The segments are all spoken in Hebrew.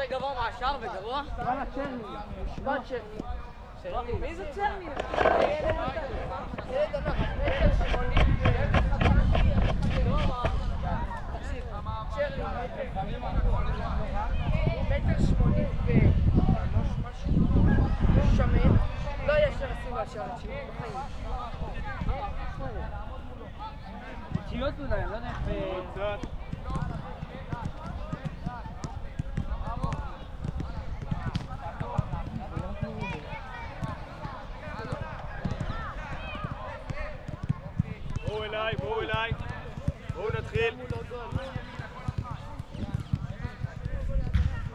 יותר גבוה מהשאר וגרוע? וואלה, צ'רני. נשמע צ'רני. מי זה צ'רני? ילד ענק, מטר 80 תקשיב, צ'רני מטר 80 משהו, שמן, לא ישר לשים בשער שלי, בחיים. אישיות אולי, אני לא יודע איך... בואו אליי, בואו נתחיל.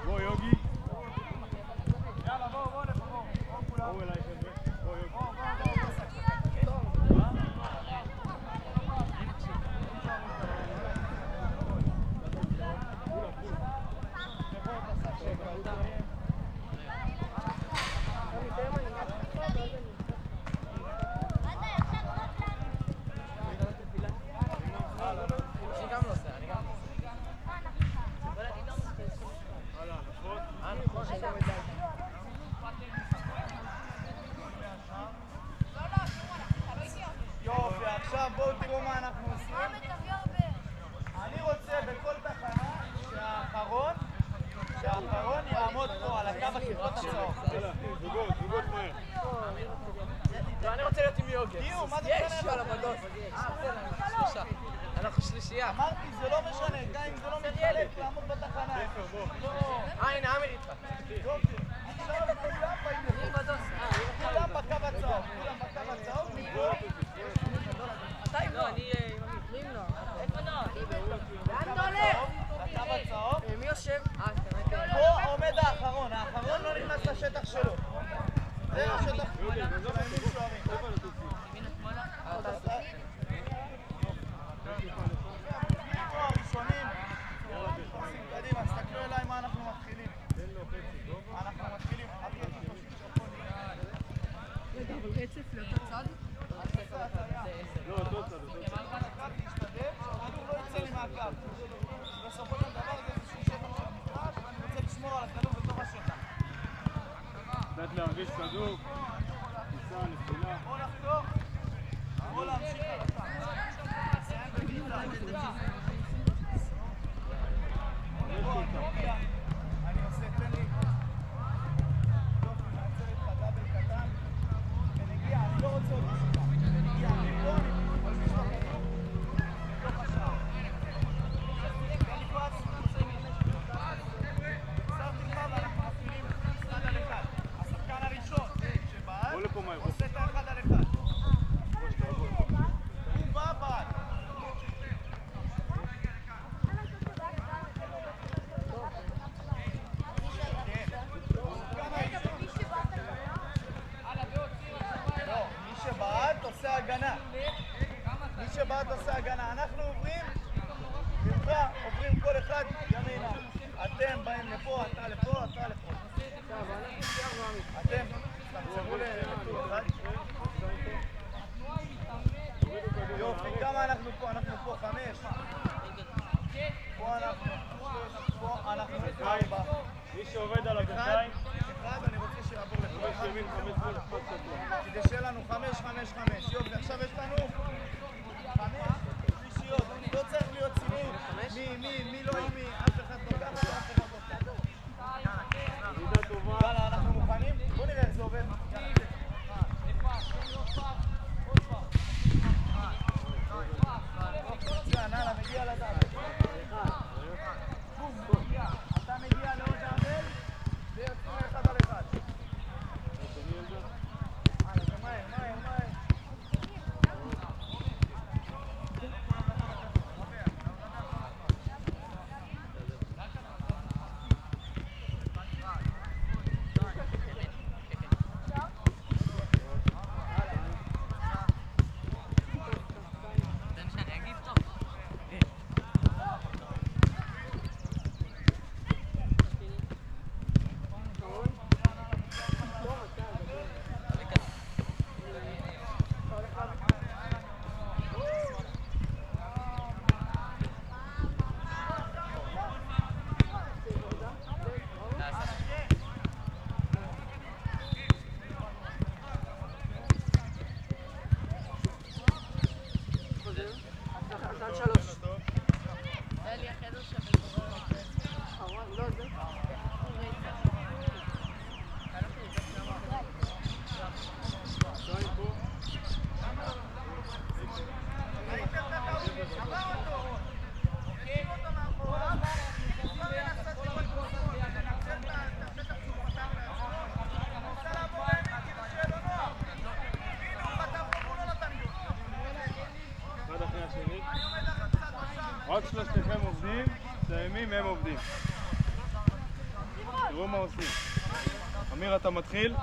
בואו יוגי. יאללה בואו נפה, בואו אליי חבר'ה, בואו יוגי. יופי, עכשיו בואו תראו מה אנחנו עושים. אני רוצה בכל תחנה שהאחרון יעמוד פה על הקו הכיפות הצהוב. זוגות מהר. אני רוצה להיות עם יוגה. תהיו, מה זה יש משנה? על המדוס. שלושה. אנחנו שלישייה. אמרתי, זה לא משנה, גם אם זה לא מתחלק, לעמוד בתחנה. הנה, עמיר איתך. יופי, עכשיו כולם באים לפה. כולם בקו הצהוב, מפה. לא, אני עם עמיר. איפה נועה? לאן אתה הולך? בקו הצהוב. מי יושב? פה עומד האחרון לא נכנס לשטח שלו. זה השטח של שוערים. הראשונים. קדימה, תסתכלו אליי מה אנחנו מתחילים. אנחנו מתחילים. רגע, אבל רצף לאותו צד? לא, אותו צד. להשתדל, שהכדור לא יצא לי מהקו. בסופו של דבר זה איזשהו שטח שמגרש, אני רוצה לשמור על הכדור בתוך השטח. קצת להרגיש כדור, כניסה, נפילה. בוא נחתוך, בוא להמשיך לרחב. אני עושה, תן לי. יופי, נעצר איתך דאבל קטן. ונגיע, אני לא רוצה עוד משחק. נגיע, מפה אני מלביש את הכדור. בתוך השער. תן לי פס. שמתי לך ואנחנו מפעילים 1 על 1. השחקן הראשון שבעד עושה את ה1 על 1. הוא בא בעד. מי שבעד עושה הגנה, אנחנו עוברים ממך, עוברים כל אחד ימינה. אתם באים לפה, אתה לפה, אתה לפה. אתם תחזרו לטור אחד. יופי, כמה אנחנו פה? אנחנו פה 5. פה אנחנו 4. מי שעובד על הגדיים, אני רוצה שיעבור לפה. כדי שיהיה לנו 5, 5, 5. יופי, עכשיו יש לנו 5 שלישיות. לא צריך להיות סימון. מי לא עם מי. אף אחד לא ככה, אף אחד לא ככה. יאללה, אנחנו מוכנים? בוא נראה איך זה עובד. יאללה, מגיע לדאבל. אתה מגיע לעוד דאבל ויוצאים 1 על 1. זה מהר. מסיימים, הם עובדים. תראו מה עושים. אמיר, אתה מתחיל?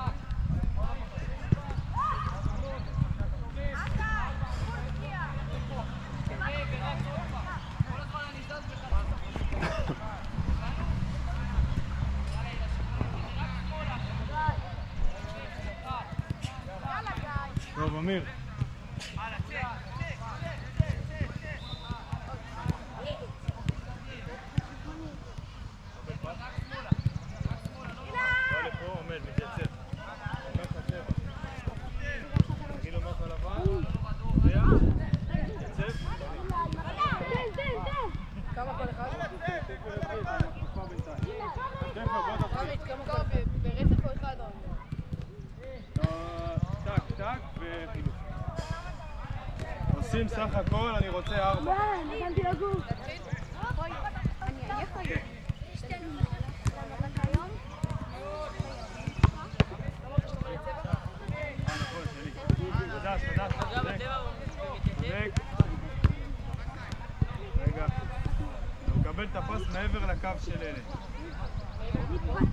טוב, אמיר. כמה כל אחד? כמה ברצף או אחד? טק, טק וחילוף. עושים סך הכל, אני רוצה 4. נתנתי לגור. אני עייף היום. נכון, שלי. חדש, חדש. צודק. רגע. אתה מקבל את הפס מעבר לקו של אלה.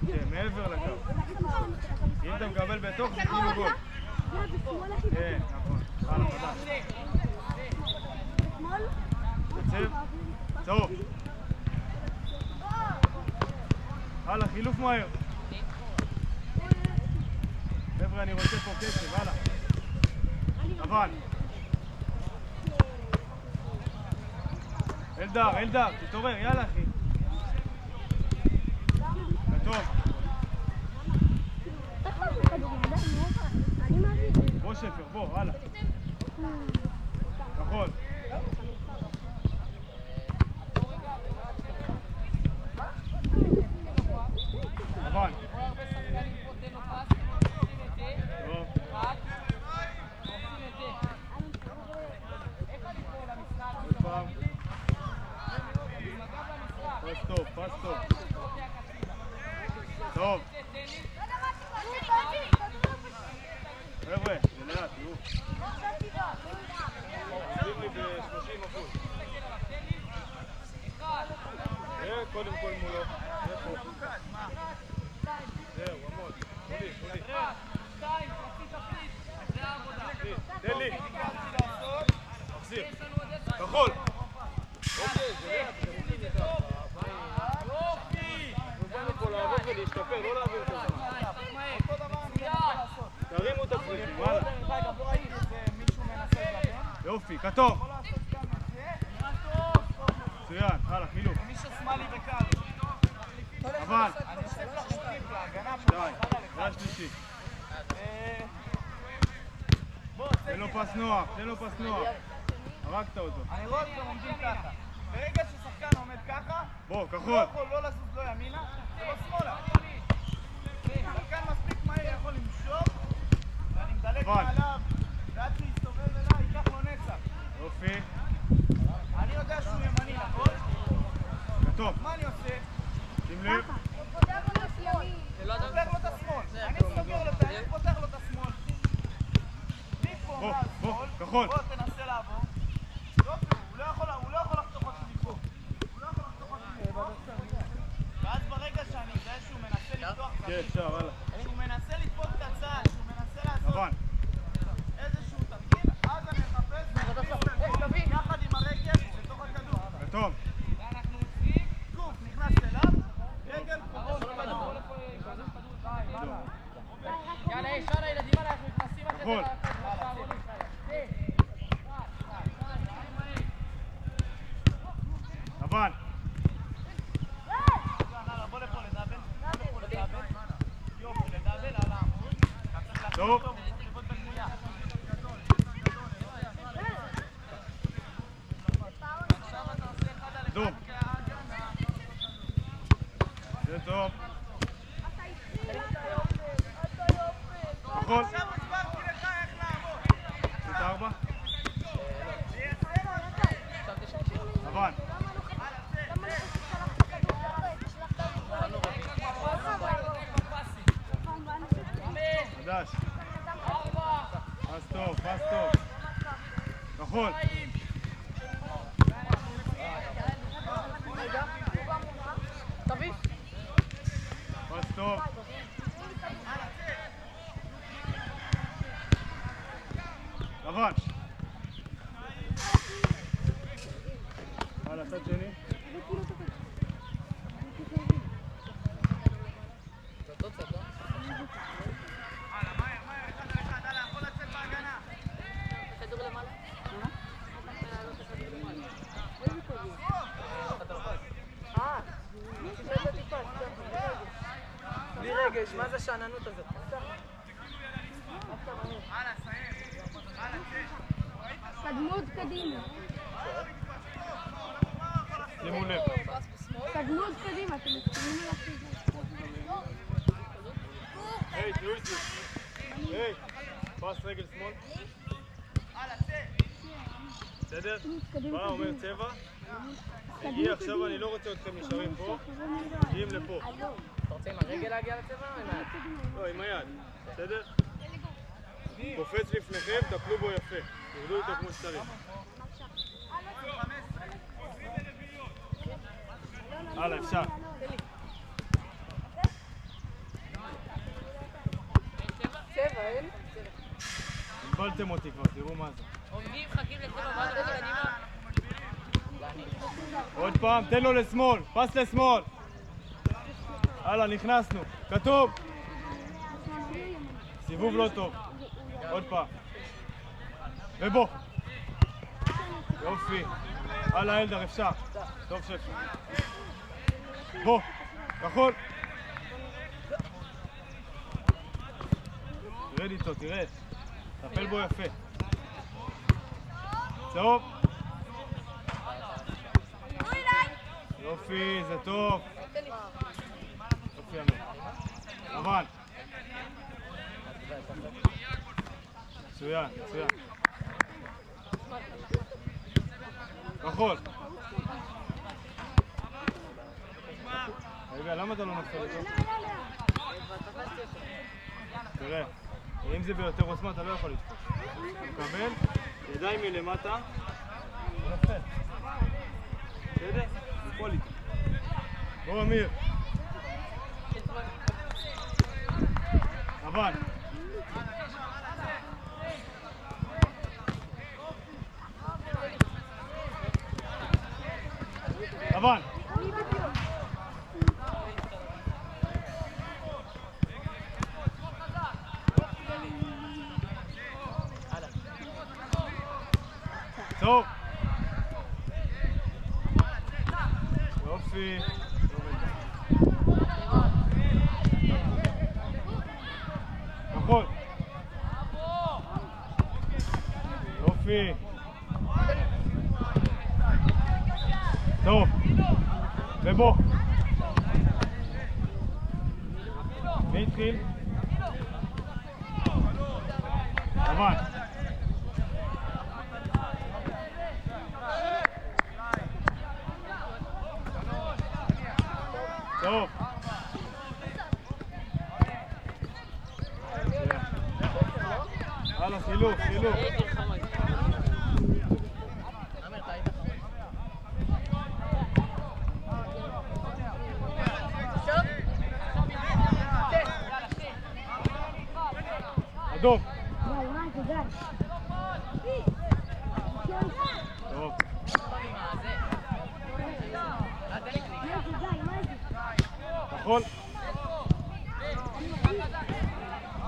כן, מעבר לקו. אם אתה מקבל בתוך, זה כאילו גול. כן, נכון. הלאה, חדש. קצב. צהוב. הלאה, חילוף מהר. חבר'ה, אני רוצה פה קצב, הלאה. לבן. אלדר, תתעורר, יאללה אחי. טוב. בוא שפר, בוא, הלאה. נכון. לבן. פס טוב. טוב. חבר'ה, זה לאט, תראו. עובדים לי ב-30%. קודם כל מולו. זהו, עמוד. מולי. תן לי. מחזיר. כחול. אוקיי, זה לאט. פה לעבוד ולהשתפר, לא להעביר את הזמן. תרימו את הפריטים, וואלה. יופי, כתוב. מצוין, הלאה, חילוף. מישהו שמאלי וקר. אבל. אני אוסף לך חוקים להגנה. שתיים, זה השלישי. תן לו פס נוח. הרגת אותו. אני רואה אתכם עומדים ככה. ברגע ששחקן עומד ככה, בוא, הוא כחול. לא יכול לא לזוז לא ימינה, לא שמאלה. שחקן מספיק מהר יכול למשוך, ואני מדלג מעליו, ועד שהוא יסתובב אליי, ייקח לו נצח. יופי. אני יודע שהוא ימני, נכון? כתוב. מה אני עושה? שים לב. פותח לו לשמאל. פותח לו את השמאל. אני סוגר לו את העין, פותח לו את השמאל. מפה מהשמאל, כחול. בוא תנסה לעבור. יופי, הוא לא יכול לחתוך אותי מפה. ואז ברגע שאני יודע שהוא מנסה לפתוח כן, אפשר, הלאה. שהוא מנסה לתפוס את הצד, שהוא מנסה לעשות לבן. איזשהו תפקיד, אז אני אחפש יחד עם הרגל בתוך הכדור. כתוב. ואנחנו עושים, גוף נכנס אליו, רגל קרוב לכדור. יאללה, ילדים עליי, אנחנו נכנסים אחרי כחול. לבן. בוא לפה לדאבל. יופי, לדאבל על העמוד. טוב. לבוא בגמויה. עכשיו אתה עושה אחד על אחד. דום. זה טוב. כחול. עכשיו הסברתי לך איך לעמוד. עשית 4. לבן. חדש. פס טוב. כחול. פרס טוב. לבן. הלאה, צד שני. בלי רגש, מה זה השאננות הזאת? קדמות קדימה. שימו לב. קדמות קדימה, אתם מסכימים להפסיד. היי, תראו איתי. היי, פס רגל שמאל. בסדר? בא, אומר צבע. הגיע עכשיו, אני לא רוצה אתכם נשארים פה. מגיעים לפה. אתה רוצה עם הרגל להגיע לצבע או עם היד? לא, עם היד. בסדר? קופץ לפניכם, תפלו בו יפה. תרדו איתו כמו שצריך. הלאה, אפשר. צבע, אין? בלבלתם אותי כבר, תראו מה זה. עומדים, מחכים לצבע, ואז הולכים קדימה. עוד פעם, תן לו לשמאל, פס לשמאל. הלאה, נכנסנו. כתוב. סיבוב לא טוב. עוד פעם. ובוא. יופי. הלאה, אלדר, אפשר. טוב שאפשר. בוא. כחול. תרד איתו, תרד. טפל בו יפה. צהוב. יופי, זה טוב. יופי, אמיר. לבן. מצוין, מצוין. כחול. רגע, למה אתה לא נופל אותו? תראה, אם זה ביותר עוצמה אתה לא יכול לתפוס. מקבל, ידיים מלמטה, ונופל. בסדר? נפול איתי. בוא אמיר. לבן. לבן. טוב. יופי. נכון. יופי. טוב. ובוא. מי התחיל? לבן. טוב. הלאה, חילוף, חילוף. אדום. טוב. נכון?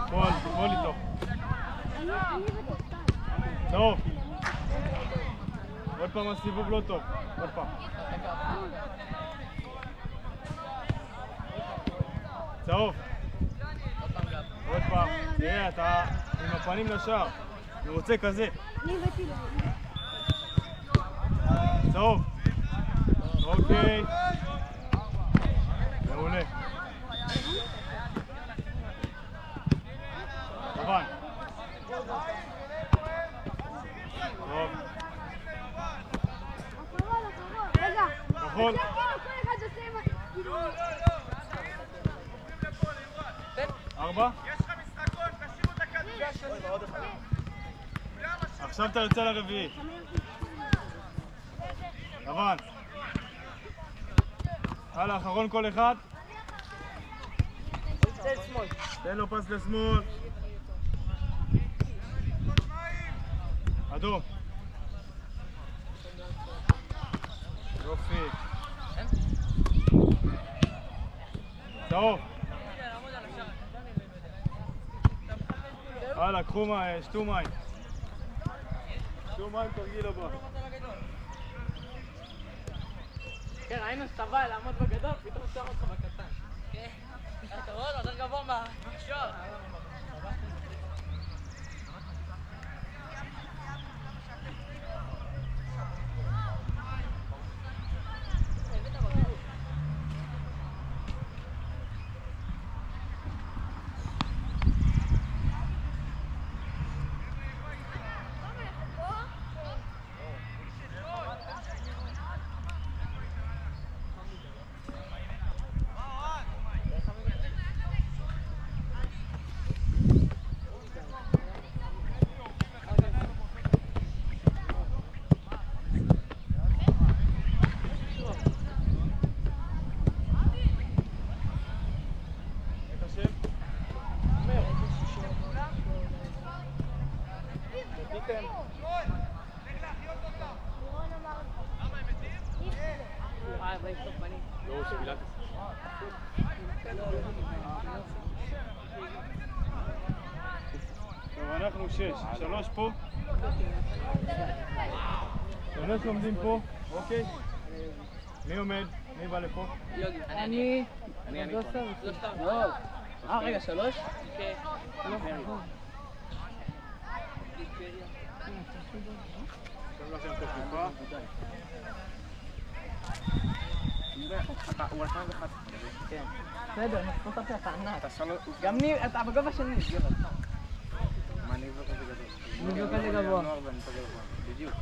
בוא איתו. טוב. עוד פעם הסיבוב לא טוב. עוד פעם. צהוב. עוד פעם. תראה, אתה עם הפנים לשער. אני רוצה כזה. צהוב. אוקיי. מעולה. לבן. טוב. נכון. ארבע. עכשיו אתה יוצא לרביעי. לבן. הלאה, אחרון כל אחד. תן שמאל. תן לו פס לשמאל. אדום. יופי. צהוב. הלאה, קחו מים, שתו מים. שתו מים, תרגיל הבא. כן, ראינו שאתה בא לעמוד בגדול, פתאום שם אותך בקטן. כן. אתה רואה לו, יותר גבוה מהמכשור. טוב, אנחנו 6, 3 פה. 3 עומדים פה, אוקיי? מי עומד? מי בא לפה? אני פה. רגע, 3? כן. שם לכם את הכיפה. הוא 2001. כן. בסדר, נפחות אותך, ענק. גם לי, אתה בגובה שלי. מה, אני לא כזה גדול. אני לא כזה גבוה. נוער ואני כזה גבוה. בדיוק.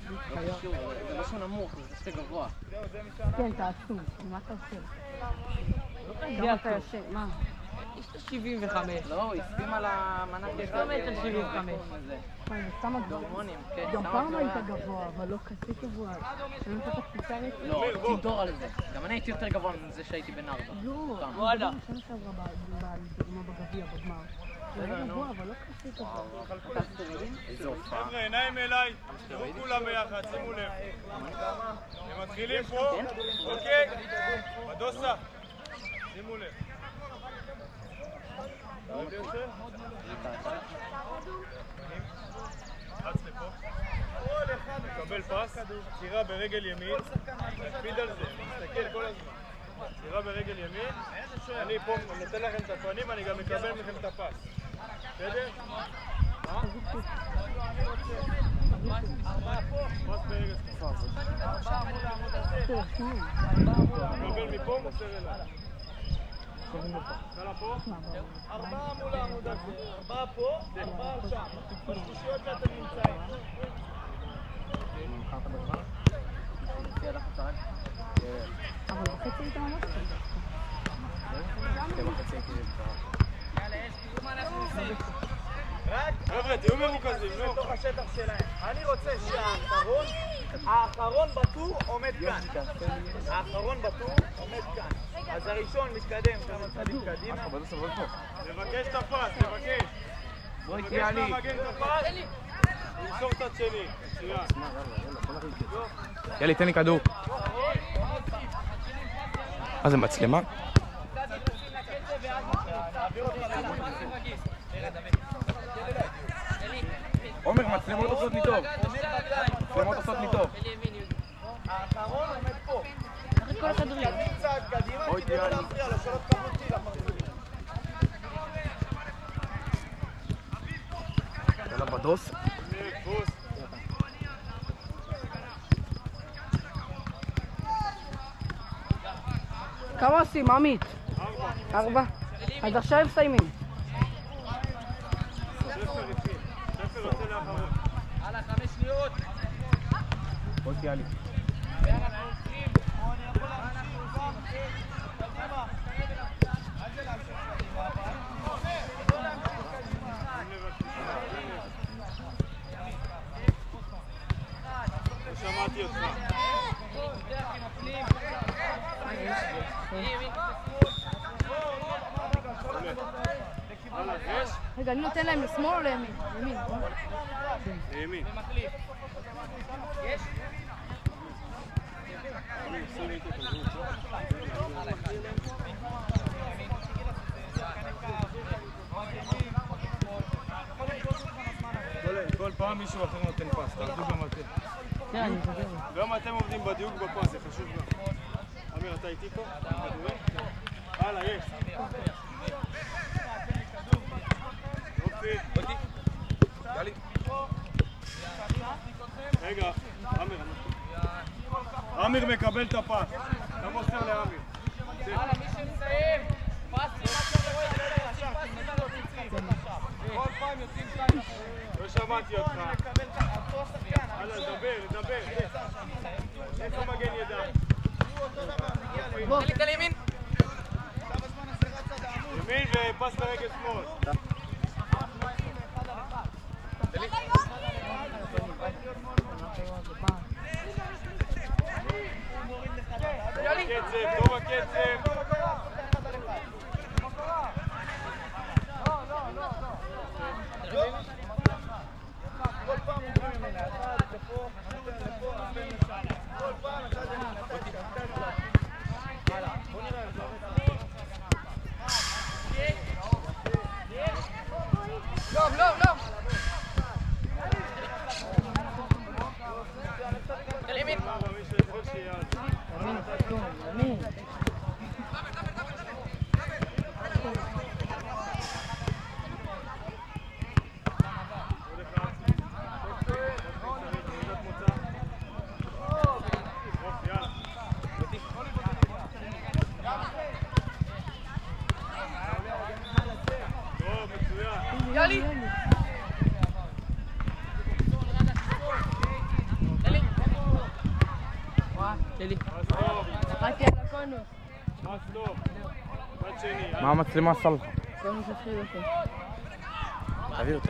לא קשור, זה לא שהוא נמוך, זה שאתה גבוה. כן, תעשו. מה אתה עושה? גם אתה ישן, מה? יש לו 75. לא, הוא הסכים על המנה יש לו מטר 75. זה סתם הגבוה. הורמונים, כן. גם פעם היית גבוה, אבל לא כזה גבוה. אני נתת קפיצה רצינית. לא, תדור על זה. גם אני הייתי יותר גבוה מזה שהייתי בן 4. לא, וואלה. אני שנה שעברה בדוגמה בגביע, בגמר. זה היה גבוה, אבל לא כזה גבוה. איזה הופעה. חבר'ה, עיניים אליי. תראו כולם ביחד, שימו לב. הם מתחילים פה, אוקיי? בדוסה. שימו לב. רץ לפה, מקבל פס, צירה ברגל ימין, נקפיד על זה, מסתכל כל הזמן. צירה ברגל ימין, אני פה נותן לכם את הפנים, אני גם מקבל מכם את הפס. בסדר? פס ברגל מקבל מפה, מוסר אליי. קלה פה? 4 מול העמוד הזה, 4 פה, 4 שם. בשלישיות שאתם נמצאים. אבל בחצי היית ממש כזה. חבר'ה, תהיו מרוכזים, לא? בתוך השטח שלהם. אני רוצה שהאחרון בטור עומד כאן. האחרון בטור עומד כאן. אז הראשון מתקדם כמה צעדים קדימה. לבקש את הפס, לבקש. בואי תהיה לי. מבקש את הפס, למסור צד שני. מצוין. יאללה, תן לי כדור. מה זה מצלמה? עומר, מצלמות עושות לי טוב. מצלמות עושות לי טוב. האחרון עומד פה. כל הכדורים. תקדים צעד קדימה כדי לא להפריע לו, שלא תקבלו טיל הפרצופים. יאללה, בדוס. כמה עושים, עמית? 4. אז עכשיו הם מסיימים. שפר יוצא לאחרון. הלאה, 5 שניות. בואי תהיה לי. שמעתי אותך. רגע, אני נותן להם לשמאל או לימין? לימין, נכון? לימין. כל פעם מישהו אחר נותן פס, תעבדו גם אתם. כן, אני חושב. גם אתם עובדים בדיוק בפס, זה חשוב גם. אמיר, אתה איתי פה? הלאה, יש. אופי. רגע, אמיר מקבל את הפס. אתה מוסר לאמיר. הלאה, מי שמסיים. פס, כל פעם יוצאים שתיים. לא שמעתי אותך. הלאה, דבר. איפה מגן ידיים? תן לי ימין. ימין ופס לרגל שמאל. קצב, טוב הקצב. כל פעם עוברים ממנה, אחד לפה, לפה, כל פעם אחד הלאה, בוא נראה לא. תן לי ימין. יאללה. שלי. חכי על הקונוס. פס טוב. פס שני. מה המצלמה עשה לך? קונוס התחיל אותו. תביא אותי.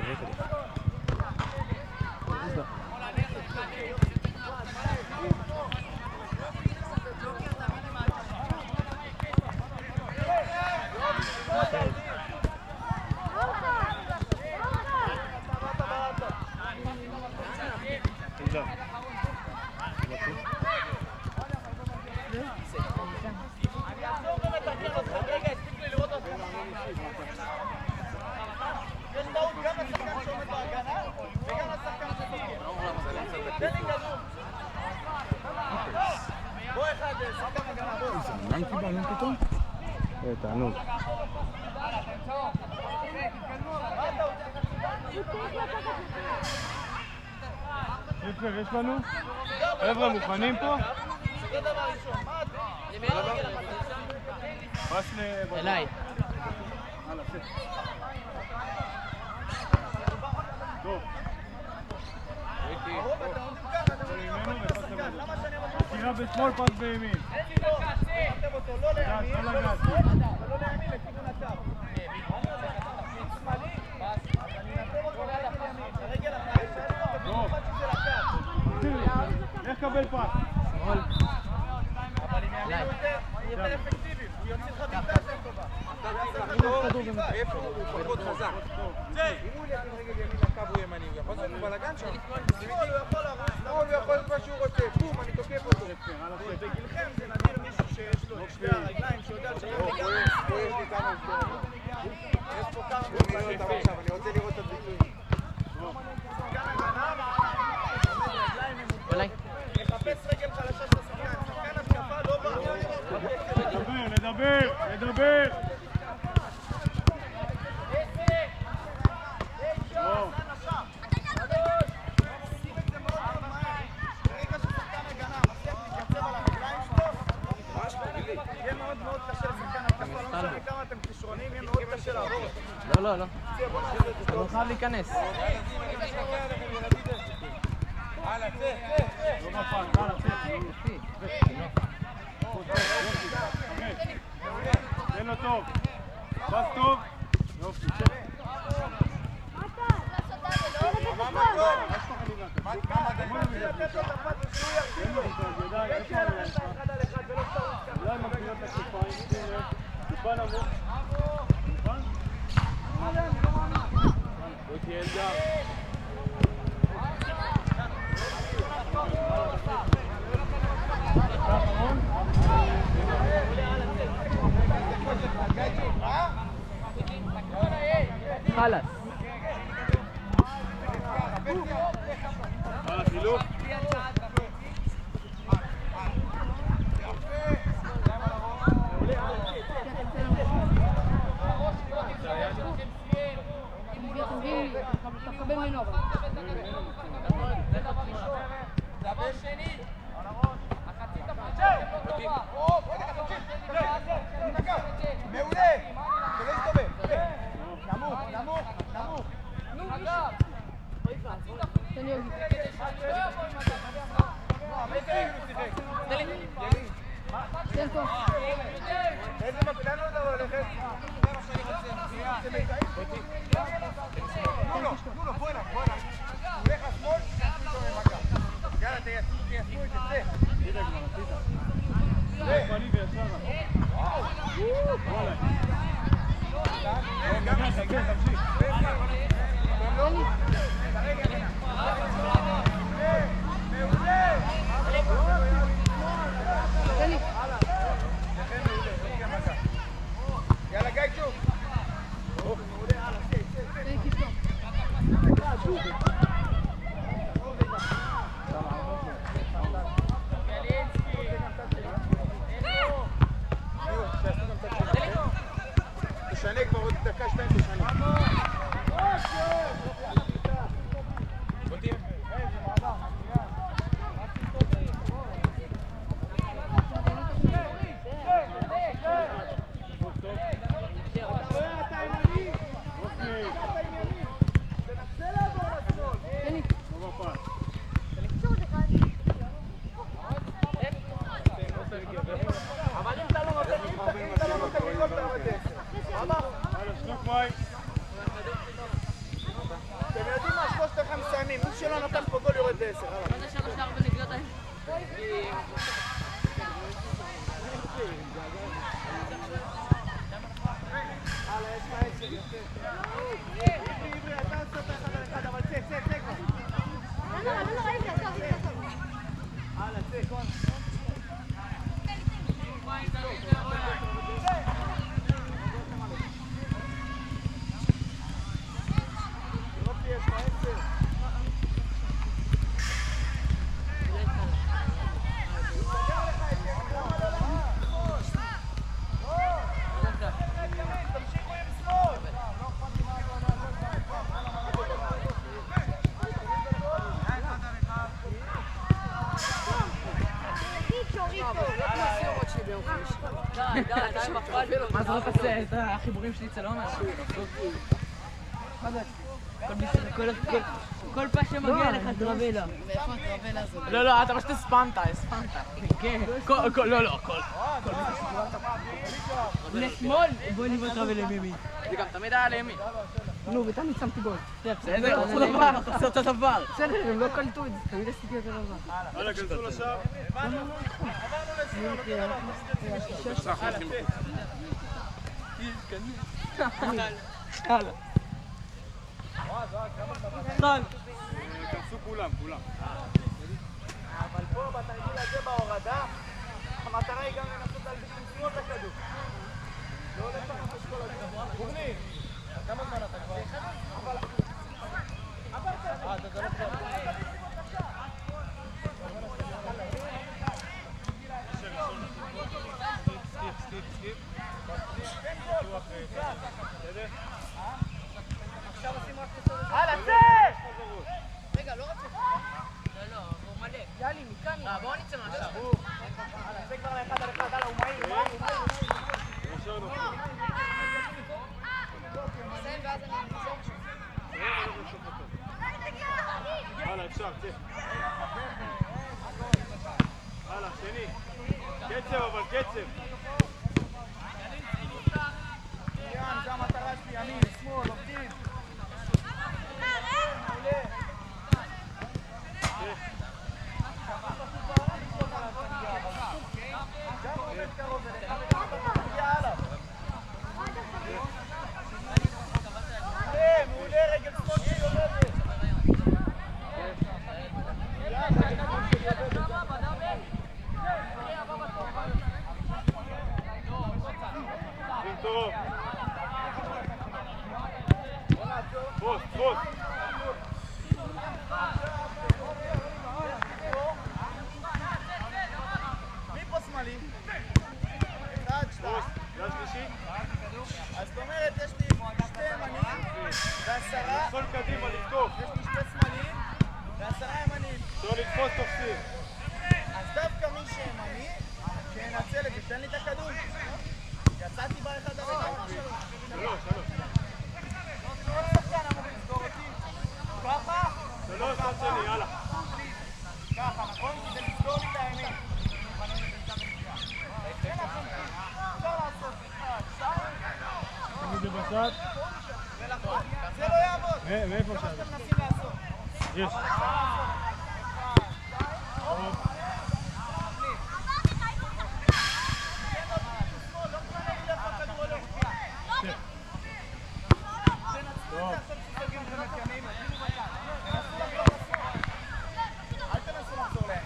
תודה. יש טעות גם לשחקן שעומד בהגנה וגם לשחקן שתוקף. תן לי כדור. בוא אחד, שחקן הגנה, בוא. איזה עיניים קיבלנו פתאום? תענוג. יפר, יש לנו? חבר'ה, מוכנים פה? זה דבר ראשון. מה אתה? פס ל... אליי. הלאה, צא. טוב. מסירה בשמאל, פס בימין. אין לי לא. שמתם אותו לא לימין, לא לשמאל, ולא לימין לכיוון הקו. שמאלי, אני נתן אותו לימין. הרגל אחת, טוב. איך קבל פס? אבל עם ימין הוא יותר אפקטיבי, הוא יוציא לך בעיטה יותר טובה. איפה הוא פחות חזק? אם הוא ילך עם רגל ימין לקו הוא ימני, הוא יכול לעשות לו בלגן שם? שמאל הוא יכול לרוץ, הוא יכול לעשות מה שהוא רוצה, בום, אני תוקף אותו. בגילכם זה נדיר מישהו שיש לו את שתי הרגליים שיודע פה יש לי כמה עובדות. יש פה כמה עובדות עכשיו, אני רוצה לראות את הביצועים. שחקן הגנה, אליי. מחפש רגל חלשה של השחקן, שחקן התקפה לא בא. לדבר. ברגע ששחקן הגנה מצליח להתייצב על הרגליים שלו, יהיה מאוד מאוד קשה לשחקן התקפה, לא משנה כמה אתם כישרונים, יהיה מאוד קשה לעבור. לא. אתה לא חייב להיכנס. הלאה, צא. לא בפן, הלאה, צא. תן לו טוב. פס טוב. יופי, צא. אולי מגבינות את הכיפיים, טיפה נמוך. מוכן? רותי אלדר. חלאס. על החילוף. אתה מקבל ממנו אבל. מעולה! שלא יסתובב! נמוך, נמוך, נמוך! תן לי עוד. תן פה. איזה מפתן עוד הולכת? נו, בוא אליו, בוא אליו. הוא הולך לשמאל, תעשו איתו ממכה. יאללה, תיישמו, תצא. פני וישר. וואלה. תמשיך. יאללה, גיא שוב. תשנה כבר עוד דקה, שתיים תשנה. אתם יודעים מה? שלושתכם מסיימים. מי שלא נתן פה גול יורד ב10. מה זה 3-4 נקודות האלה? הלאה, יש לך 10, יפה. עברי, אתה עושה את האחד על אחד, אבל צא כבר. הלאה, צא, קון. יש לך 10. מה זה לא תעשה את החיבורים שלי אצל עומר? מה זה? כל פעם שמגיע לך דרבלה. ואיפה הטרבל הזה? לא, אתה פשוט הספנת. כן. לא, כל. לשמאל, בוא נבוא טרבל לימין. זה גם תמיד היה לימין. נו, ותמיד שמתי גול. בסדר, עשו דבר, תעשה אותו דבר. בסדר, הם לא קלטו את זה, תמיד עשיתי יותר דבר. הלאה, כנסו לשער. יאללה. סל. כנסו כולם. אבל פה בתרגיל הזה בהורדה, המטרה היא גם לנסות להלביש משימות לכדור. לא הולך לך לשקול הזה. גורני, כמה זמן אתה כבר? אתה זורק כבר. סטיב. עכשיו עושים רק לסוד הזה. הלאה, צא! רגע, לא רצה. לא, הוא מלא. יאללה, מכאן. בואו נצא מהשאר. זה כבר לאחד על אחד, הלאה, הוא מהיר. הלאה, אפשר, צא. הלאה, שני. קצב, אבל קצב. יאן, זה המטרה שלי, ימין, שמאל, עובדים. מעולה, רגל שמאל טוב. בוס, בוס. מי פה שמאלי? אחד, בוס, שתיים. יד שלישי. אז זאת אומרת, יש לי שתי ימנים ועשרה. לפסול קדימה, לתקוף. יש לי שתי שמאלים ועשרה ימנים. שלא לתפוס תופסים. אז דווקא מי שימני, שינצל את זה, תן לי את הכדור. יצאתי באחד הרגע. שלוש. עוד שחקן אמור לסגור אותי. ככה? שלוש, צד שני, יאללה. ככה, נכון? כדי לסגור לי את הימין. אפשר לעשות תגיד זה בצד. זה לא יעבוד. מאיפה זה מה שם? שאתם מנסים לעשות. יש. אבל אפשר לעשות. טוב. אל תנסו לחזור להם.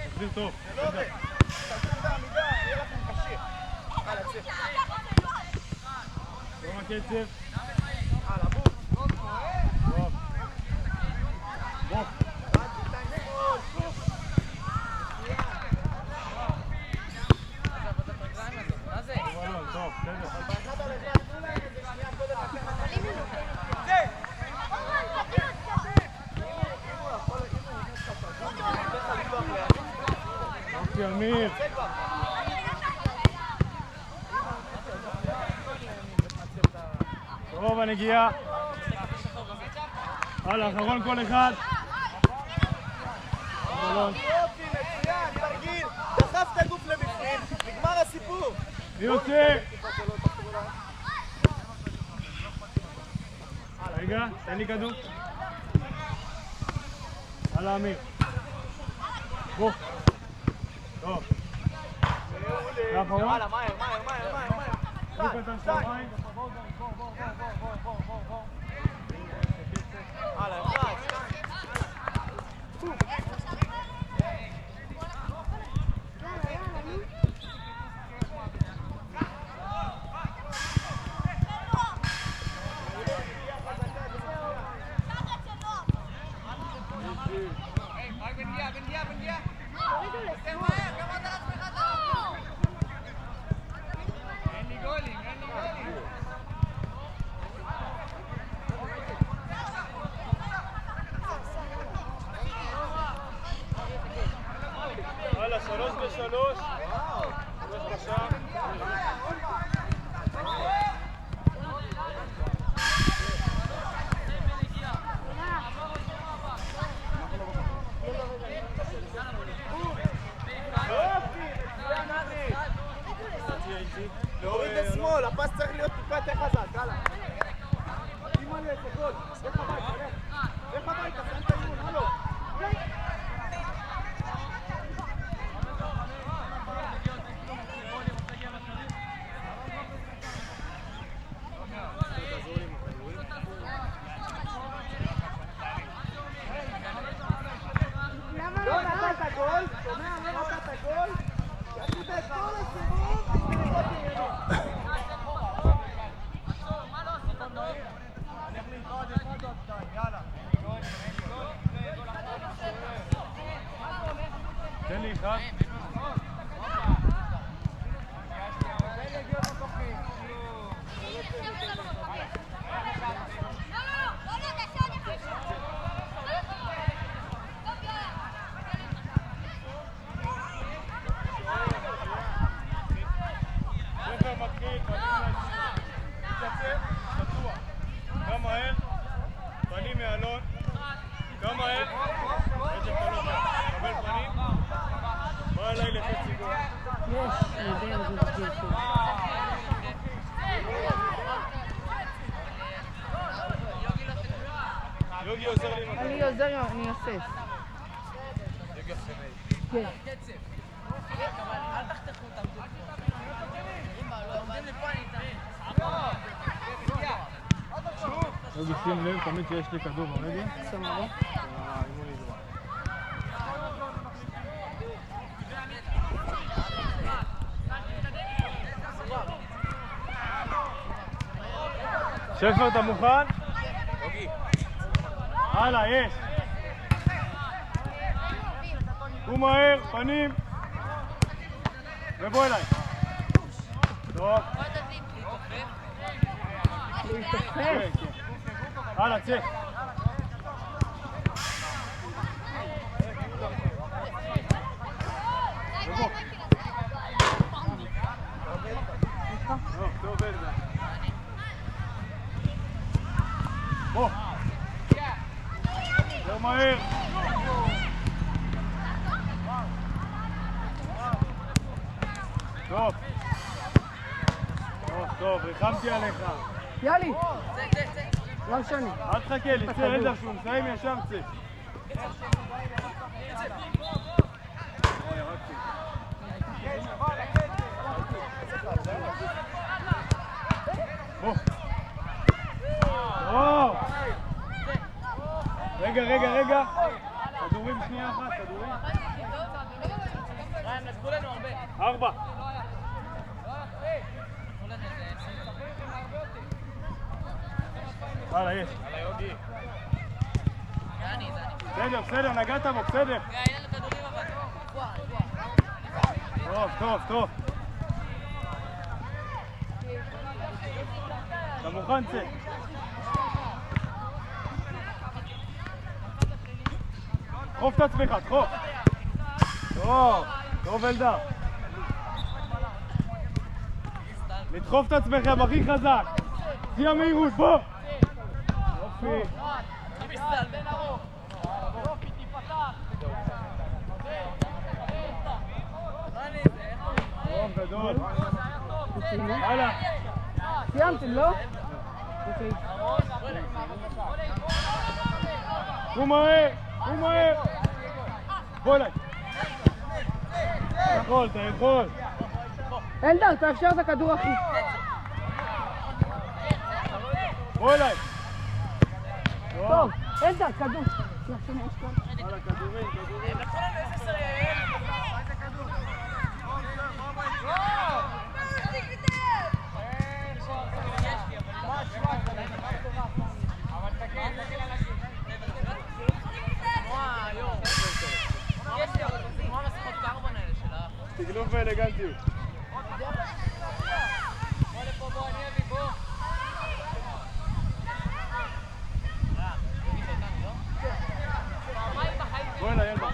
תחזיר טוב. זה לא עובד. תחזור בעמידה, יהיה לכם קשה. הלאה, צא. טוב הקצב. הלאה, בוא. טוב. בוא. טוב, בסדר. אוקיי, אמיר. טוב, הנגיעה. הלאה, אחרון כל אחד. יופי, מצוין, תרגיל. דחף את הגוף לבפנים, נגמר הסיפור. מי יוצא? רגע, תן לי כדור. הלאה, אמיר. בוא. טוב. זה האחרון? יאללה, מהר. הוא קטן שלמיים. הלאה, אחד. הלאה, 3-3. 3 בשער. להוריד לשמאל, הפס צריך להיות טיפה יותר חזק, הלאה. שימו לי את הגול, לך הביתה, לך הביתה, סיים את האימון, הלו. לא נתת גול, שומע, לא נתת גול, יצאת את כל הסיבוב, תסתכלות עניינו. תן לי אחד. ספר מתחיל, מתייצב, פתוח. גם מהר, פנים מאלון. גם מהר, בעצם אתה לא קבל פנים. בא אליי לחצי גול. יוגי עוזר לי עם הכדור. אני עוזר, אני אוסף. כן. יוגי, שים לב, תמיד שיש לי כדור ברגל. סבבה. האימון נגמר. שפר, אתה מוכן? הלאה, יש. הוא מהר, פנים. ובוא אליי. טוב. הלאה, צא. ובוא. טוב, בלדה. בוא. יותר מהר. טוב. טוב, ריחמתי עליך. יאללה. לא משנה. אל תחכה לי, צא, אלדר שהוא מסיים ישר צא. בוא. טוב. רגע. כדורים שנייה אחת, כדורים. ריין, נתקו לנו הרבה. 4. הלאה, יש. בסדר, נגעת בו, בסדר. אין לנו כדורים אבל. טוב. אתה מוכן, צא. דחוף את עצמך, דחוף. טוב אלדר. לדחוף את עצמכם הכי חזק. שיא המהירות, בוא. יופי. טוב, גדול. הלאה. סיימתם, לא? הוא מהר. בוא אליי. אתה יכול. אלדר, תאפשר את הכדור אחי. בוא אליי. טוב, אלדר, כדור. הלאה, כדורים. תגלוב ואלגנטיות. בוא אליי, ילדה.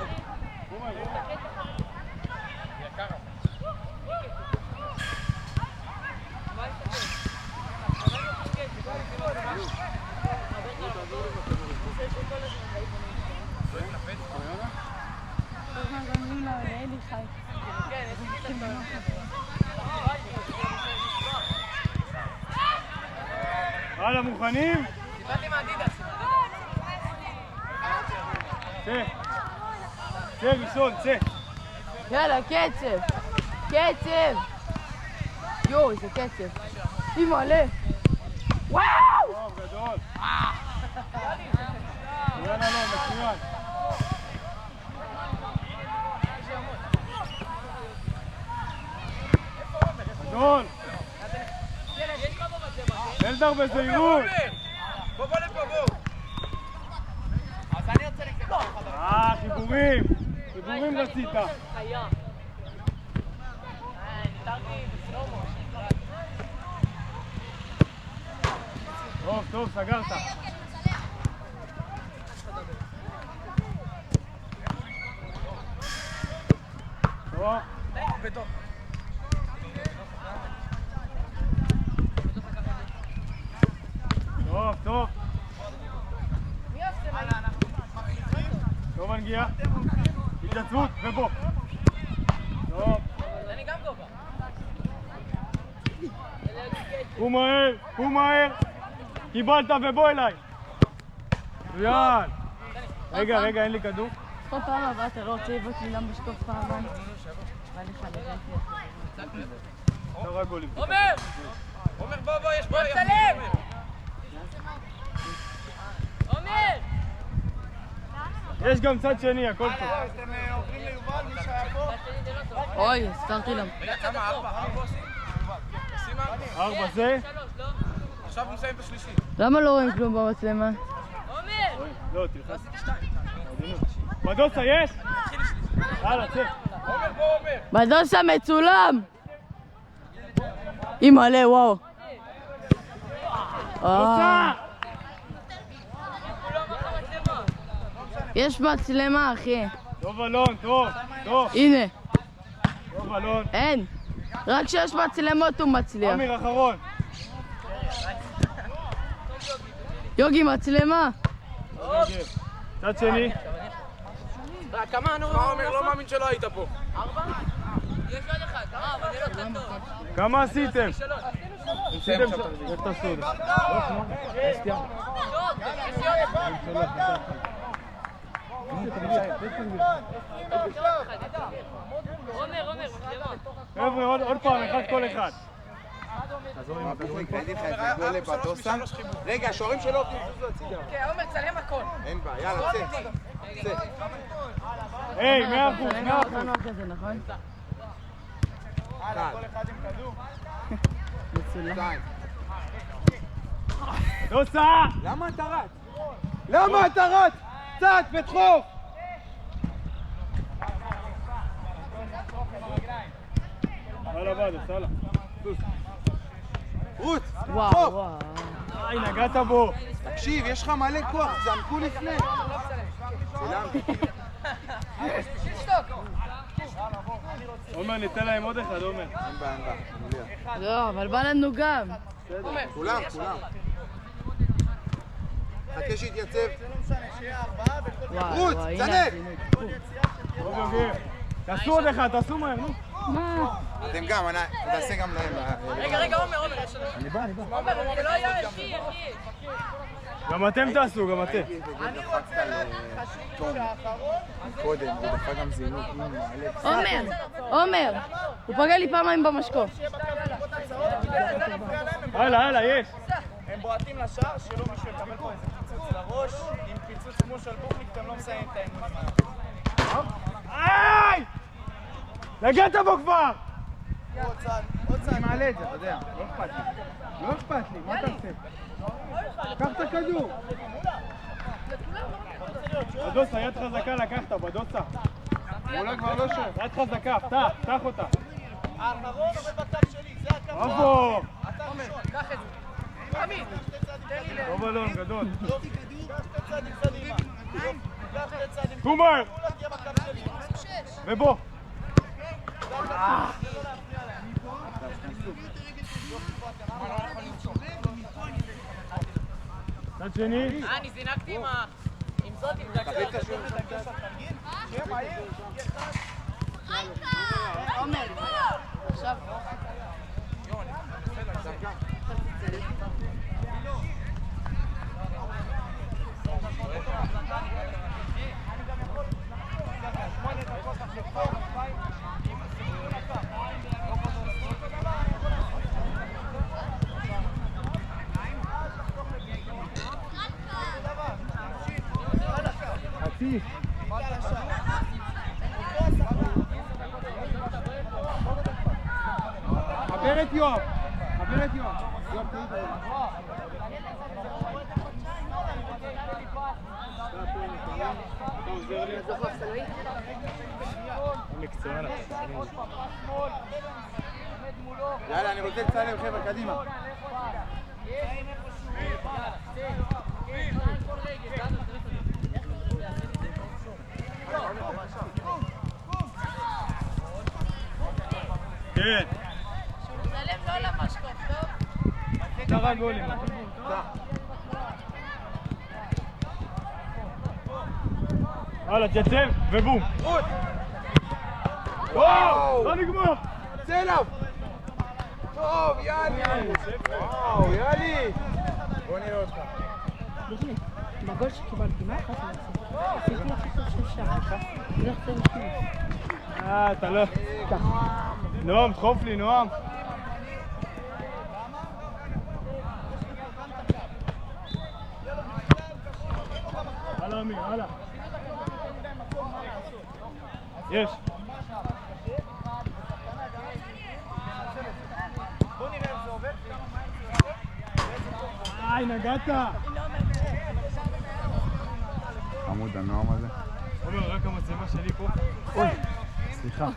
הלאה, מוכנים? קיבלתי מהדידס. צא ראשון, צא. יאללה, קצב. יואו, איזה קצב. אימא, עלה. וואו! טוב, גדול. יאללה, לא, מצוין. גדול. אלדר בזהירות. בוא לפה, בוא. אז אני רוצה לקרוא. חיבורים רצית. חיה. ניתרתי בסלומו. טוב, סגרת. טוב. טוב, הנגיעה. התייצבות, ובוא. טוב. אני גם גובה. הוא מהר. קיבלת ובוא אליי. מצוין. רגע, אין לי כדור. כל פעם הבאה אתה לא רוצה לבוא לי למה בשקוף פעמיים. בא לך לגנתי. אתה רק גולים. עומר, בוא, יש פה צלם! עומר! יש גם צד שני, הכל טוב. אתם עוברים ליובל, מי שהיה פה? אוי, הסתרתי להם. רגע, כמה? 4 עושים? 4 זה? עכשיו הוא מסיים את השלישי. למה לא רואים כלום במצלמה? לא, תלחץ. בדוסה, יש? יאללה, צא. בדוסה מצולם! היא מלא, וואו. דוסה! יש מצלמה, אחי. טוב אלון, טוב. הנה. טוב אלון. אין. רק כשיש מצלמות הוא מצליח. אמיר אחרון. יוגי, מצלמה. צד שני. כמה עומר, לא מאמין שלא היית פה. יש עוד אחד. אבל זה לא טוב. כמה עשיתם? עשיתם איך תעשו את זה? חבר'ה, עוד פעם, אחד כל אחד. רגע, השוערים שלו תזוזו הצידה. כן, עומר, צלם הכל. אין בעיה, יאללה, צא. היי, 100%. כזה, נכון? כל אחד עם כדור. מצולם. דוסה! למה אתה רץ? קצת, בדחוף! יאללה בדוס, יאללה. רוץ! וואו, וואו. נגעת בו. תקשיב, יש לך מלא כוח, זנקו לפני. עומר, ניתן להם עוד אחד, עומר. אין בעיה. לא, אבל בא לנו גם. כולם. חכה שיתייצב. וואו, רוץ, וואו, צנק. הנה. טוב יוגב. תעשו עוד אחד, תעשו מהר, נו. מה? אתם גם, תעשה גם להם. רגע, עומר, יש לנו. אני בא. עומר, זה לא היה אחי. גם אתם תעשו, גם אתם. אני רוצה חשוב שהאחרון... קודם, הוא דפק גם זינות. עומר, הוא פגע לי פעמיים במשקוף. הלאה, יש. הם בועטים לשער, שלא מישהו יקבל פה איזה פיצוץ לראש. עם פיצוץ כמו של בוכניק, אתם לא מסיים את האימון. איי! נגעת בו כבר! עוד צעד. אני מעלה את זה, אתה יודע. לא אכפת לי, מה אתה עושה? קח את הכדור. בדוסה, יד חזקה לקחת, בדוסה. אולי כבר לא שואף. יד חזקה, פתח אותה. האחרון עובד בצד שלי, זה הקו. בראבו! קח את זה. תמיד. תן לי טוב אלון, גדול. קח שתי צעדים קדימה. קח שתי צעדים. קומר! כולה תהיה בקו שלי. ובוא. צד שני. אני זינקתי עם זאת, עם דקה. תחליט את השוער. שהיה מהיר. עומר, עכשיו. חצי. חבר את יואב. מקצוען אתה. יאללה, אני רוצה לצלם, חבר'ה, קדימה. כן. צלם לא למשקוף, טוב? ככה גולים. הלאה, תצב, ובום. וואו! לא נגמר! צא אליו! טוב, יאללה! וואו, יאללה! בוא נראה אותך. בגול שקיבלתי, מה אחת עשיתי עכשיו של שעה. אתה לא... נועם, דחוף לי, נועם. הלאה, אמיר, הלאה. יש. בוא נראה איך זה עובד. די, נגעת! עמוד הנועם הזה. עומר, רק המצלמה שלי פה. אוי, סליחה.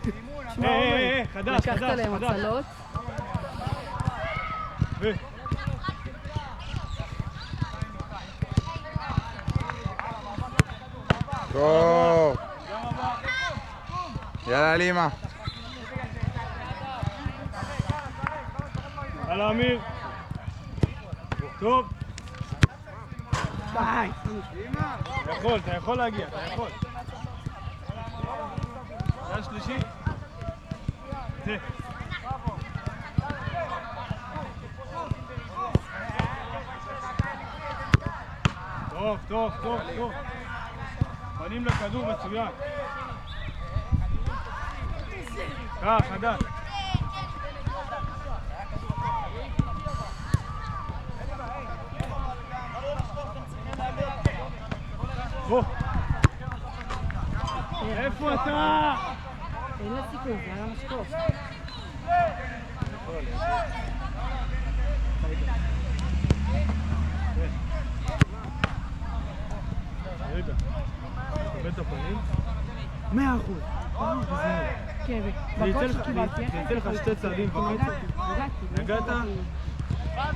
חדש, לקחת להם הצלות. טוב. יאללה, לימה. הלאה, אמיר. טוב. ביי. אתה יכול להגיע, אתה יכול. זה השלישי. זה. טוב. פנים לכדור מצוין. חדש. בוא. איפה אתה? אין לה סיכוי, זה היה משקוף. רגע, תקבל את הפנים. 100%. כן, זה בגול שקיבלתי. יצא לך שתי צעדים וחצי. נגעת?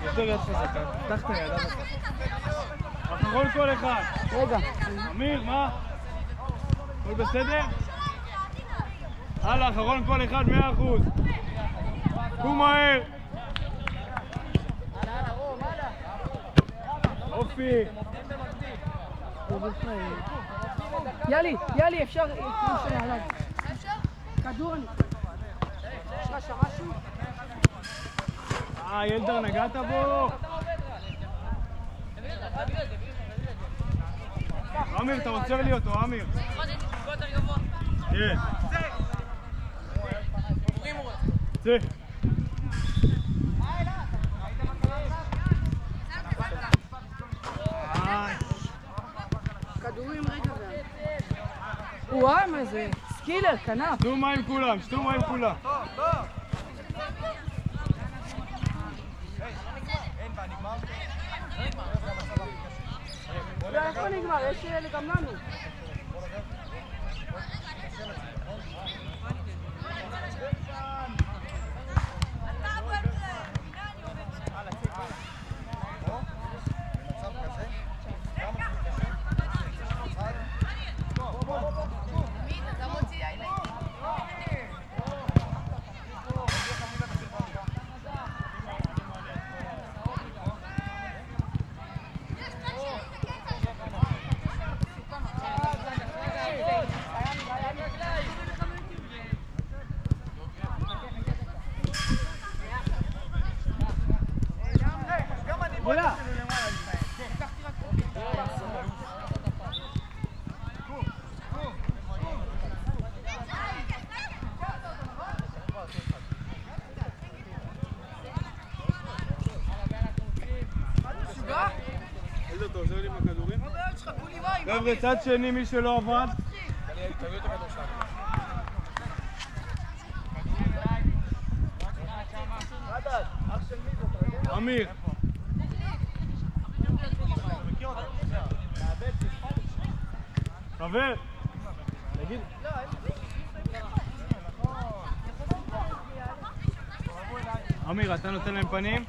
יותר יד חזקה. פתח את היד. אחרון כל אחד. רגע. אמיר, מה? הכל בסדר? הלאה, אחרון כל אחד 100%. קום מהר. אופי. יאלי, אפשר עליו. כדור אני. יש לך שם משהו? ילדר, נגעת בו? אמיר, אתה עוצר לי אותו, אמיר. כן. צא. כדורים רגע. וואי, מה זה? סקילר, כנף. שתו מים כולם. איפה נגמר? יש גם לנו. אתה עוזר לי עם הכדורים? חבר'ה, צד שני, מי שלא עבד. אמיר. חבר. תגיד. אמיר, אתה נותן להם פנים?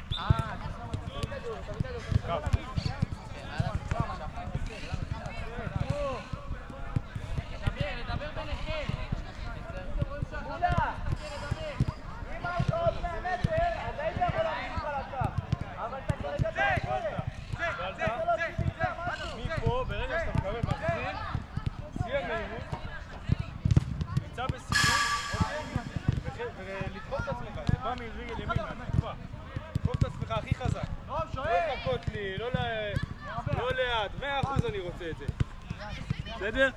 מפה, ברגע שאתה מקבל מחזיר, שיא המהירות, נמצא בסיכון, ולדחוף את עצמך, זה בא מרגל ימין, מהתקופה. לדחוף את עצמך הכי חזק. לא לחכות לי, לא לאט, 100% אני רוצה את זה. בסדר?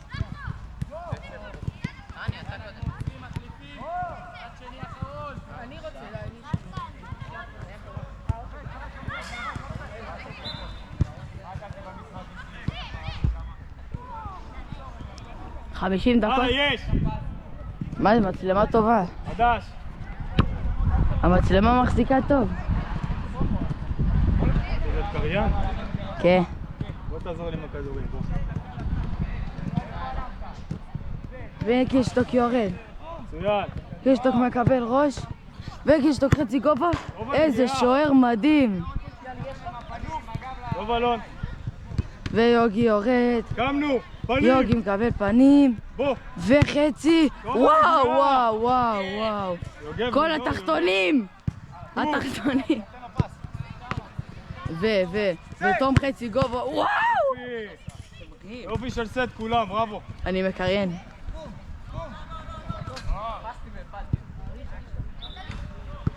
אני רוצה להניש. 50 דקות. יש! מה זה, מצלמה טובה. חדש. המצלמה מחזיקה טוב. קריין? כן. בוא תעזור לי עם הכדורים, בוא. וקישטוק יורד. מצוין. קישטוק מקבל ראש. וקישטוק חצי גובה. איזה שוער מדהים. טוב אלון. ויוגי יורד. קמנו, פנים. יוגי מקבל פנים. בוא. וחצי. טוב, וואו, יוגב. וואו, וואו, וואו. יוגב, כל יוגב, התחתונים. התחתונים. ותום חצי גובה. וואו! יופי. יופי של סט כולם, בראבו. אני מקריין.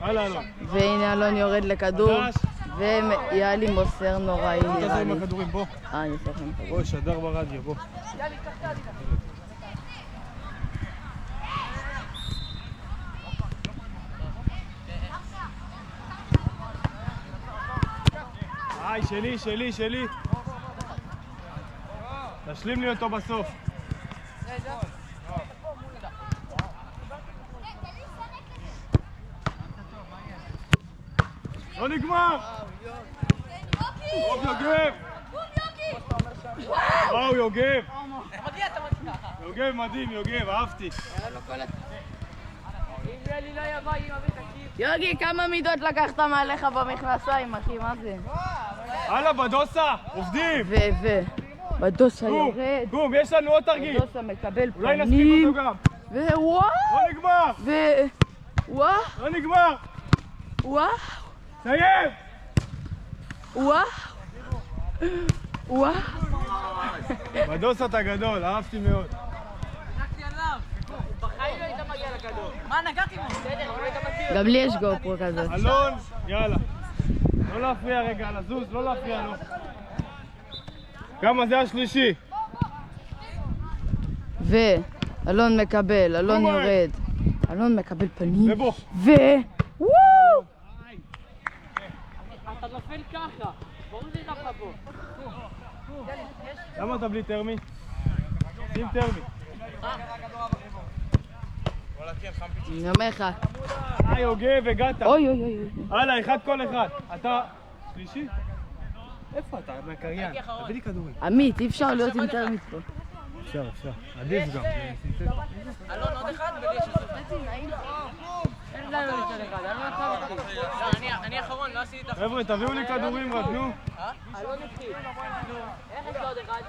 הלאה אלון. והנה אלון יורד לכדור. חדש. ויאלי מוסר נוראי בוא תעזור נראה עם לי. הכדורים, בוא. אני אעשה לכם את זה. בוא, שדר ברדיו, בוא. היי, שלי, שלי, שלי. תשלים לי אותו בסוף. לא נגמר! טוב יוגב! וואו יוגב! יוגב מדהים, יוגב, אהבתי. יוגי, כמה מידות לקחת מעליך במכנסיים, אחי? מה זה? הלאה, בדוסה! עובדים! בדוסה קום, יורד. קום, יש לנו עוד תרגיל! בדוסה מקבל אולי נספיק פנים. אותו גם! ווואו! לא נגמר! וואו! לא נגמר! וואו! סיים! וואו! וואו! בדוסה אתה גדול, אהבתי מאוד. נגעתי עליו! בחיים לא היית מגיע לכדור. מה נגעתי בו? בסדר, אבל לא היית מגיע. גם לי יש גופרו כזאת. אלון, יאללה. לא להפריע רגע, לזוז, לא להפריע לו. כמה זה השלישי? ואלון מקבל, אלון בומר. יורד. אלון מקבל פנים. ובוא. וואו! אתה נופל ככה. ברור שזה דווקא פה. למה אתה בלי טרמי? שים טרמי. אני אומר לך. יוגב, הגעת. אוי אוי אוי. הלאה, אחד כל אחד. אתה שלישי? איפה אתה? מהקריין. תביא לי כדורים. עמית, אי אפשר להיות עם טרמית פה. אפשר, אפשר. עדיף גם. אלון, עוד אחד ולי יש עוד אחד. אין לנו יותר אחד, אלון אחר אותי. לא, אני האחרון, לא עשיתי את החוק. חבר'ה, תביאו לי כדורים רק, נו. אלון התחיל. איך יש לו עוד אחד?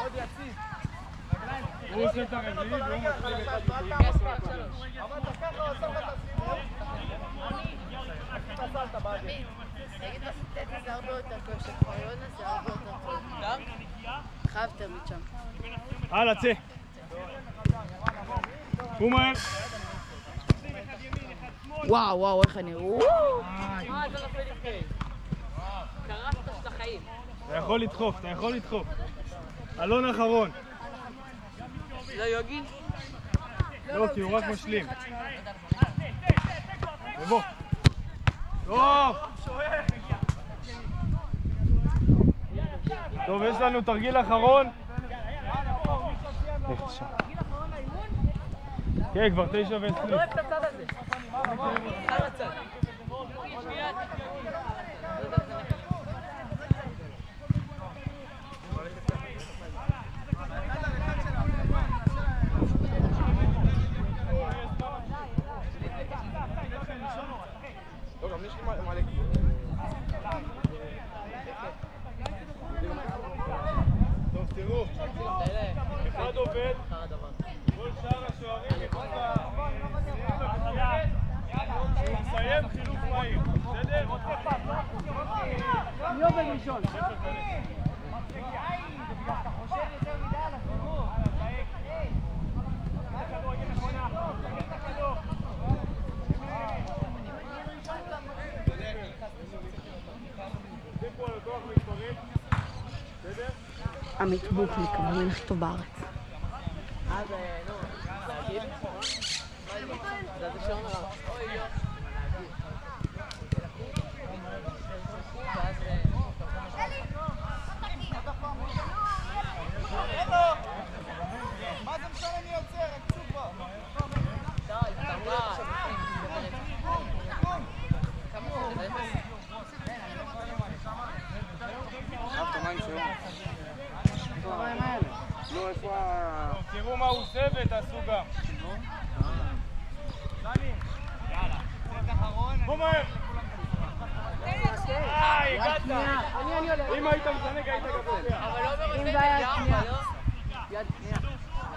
עוד יציב. הוא עושה את הרביעי והוא מתחיל את הכדורים. זה הרבה יותר כושר, יונה זה הרבה יותר טוב. גם? חייב תרמית שם. הלאה, צא. הוא מהר. וואו וואו, איך אני... וואו! מה אתה נופל לפני? קרסת של החיים. אתה יכול לדחוף, אתה יכול לדחוף. אלון אחרון. לא יוגי? לא, כי הוא רק משלים. ובוא. טוב! טוב, יש לנו תרגיל אחרון. כן, כבר 9 ו-20. לא אוהב את הצד הזה. חד הצד. טוב, תראו. אחד עובד. כל שאר השוערים יכולים שהוא מסיים חילוף מהיר. בסדר? מי עובד ראשון? עמית בוכניק, המאמן הכי טוב בארץ. אז נו, להגיד? זה שעון הרע. אוי יו. מה זה משנה מי יוצא? רק צ'ופר. די, תמרה. המים שלו. המים האלה. לא, איפה ה... תראו מה הוא עושה ותעשו גם. בוא מהר! הגעת! אני עולה. אם היית מזנק היית גבוה. אבל לא אם מבזבז זה היה בזה שנייה. 4, לא? יד שנייה.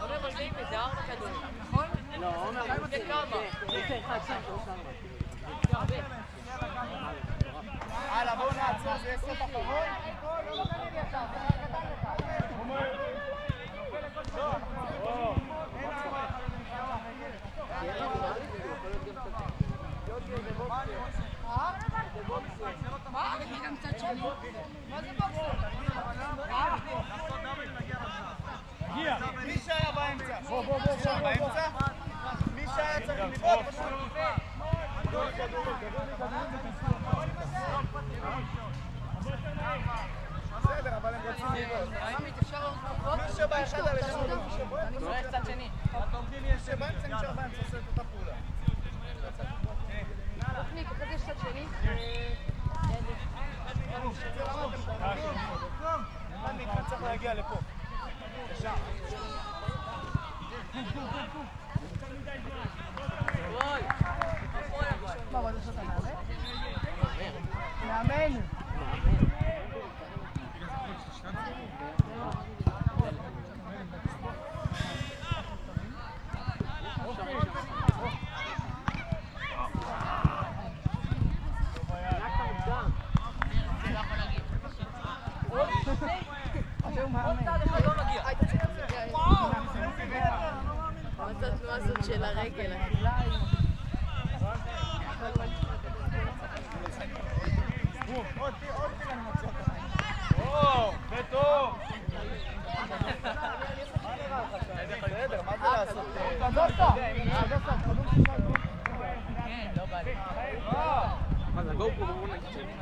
לא מבזבז בזה 4 כדורים, נכון? לא, עומר. זה כמה? 1, 2, 3, 4. הלאה, בואו נעצור, זה יהיה סוף אחרון. מי שהיה באמצע? מי שהיה צריך לבעוט פשוט בסדר, אבל הם רוצים לבעוט. מי שבא אחד על אחד, אני רואה קצת שני. מי שבאמצע נשאר באמצע, עושה את אותה פעולה. תוכניק, אחרי זה צד שני. אני צריך להגיע לפה. בבקשה. מה, מה זה שאתה מאמן? מאמן. את התנועה הזאת של הרגל. זה טוב! בסדר, מה זה לעשות? כן, לא בא לי. מה זה, גופו בואו נגיד שלי.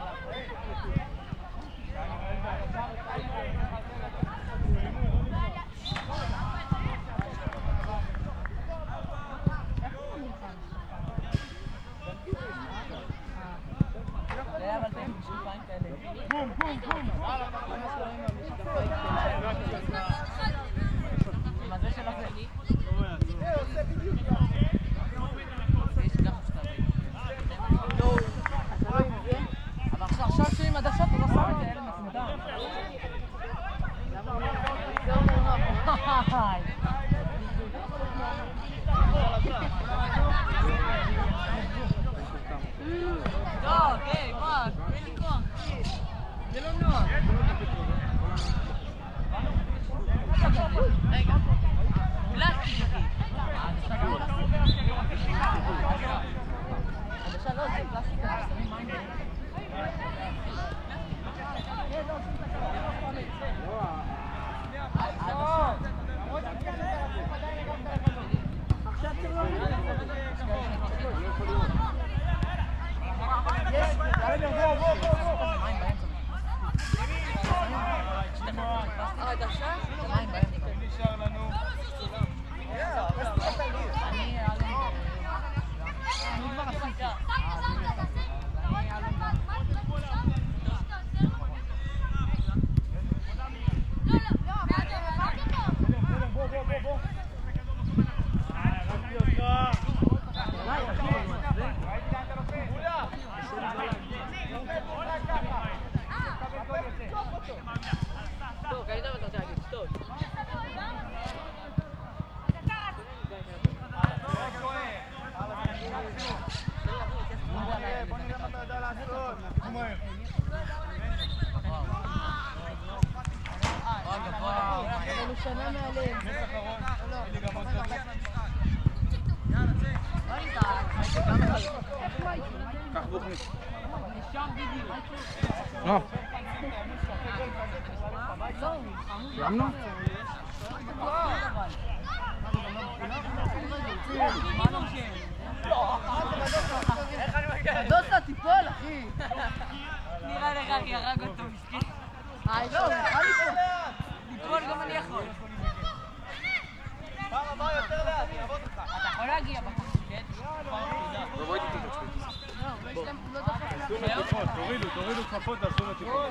מה זה של הכללי? יש גם שתרים. אבל עכשיו שהוא עם עדשות הוא לא שם את האלה מסודר. לא, אוקיי, מה? אין לי כוח. זה לא נוח. רגע. פלסטיק. עדשה לא, זה פלסטיק. שמים מים. עכשיו תראו לי. עדשה? נשאר לנו. טוב, אני יודע מה אתה רוצה להגיד, טוב. בוא נראה מה אתה יודע לעשות. אבל הוא שנה מעליהם. קח בוכניק. לא. סיימנו? דוסה, תיפול, אחי. נראה לך כי הרג אותו מסכן. לא, נראה לי פה. ליפול גם אני יכול. פעם הבאה יותר לאט, אני אעבוד אותך. אתה יכול להגיע בחוץ, כן? בואי תיתן את עצמי. לא דוחף לה. תורידו כפפות, תעשו לו טיפות.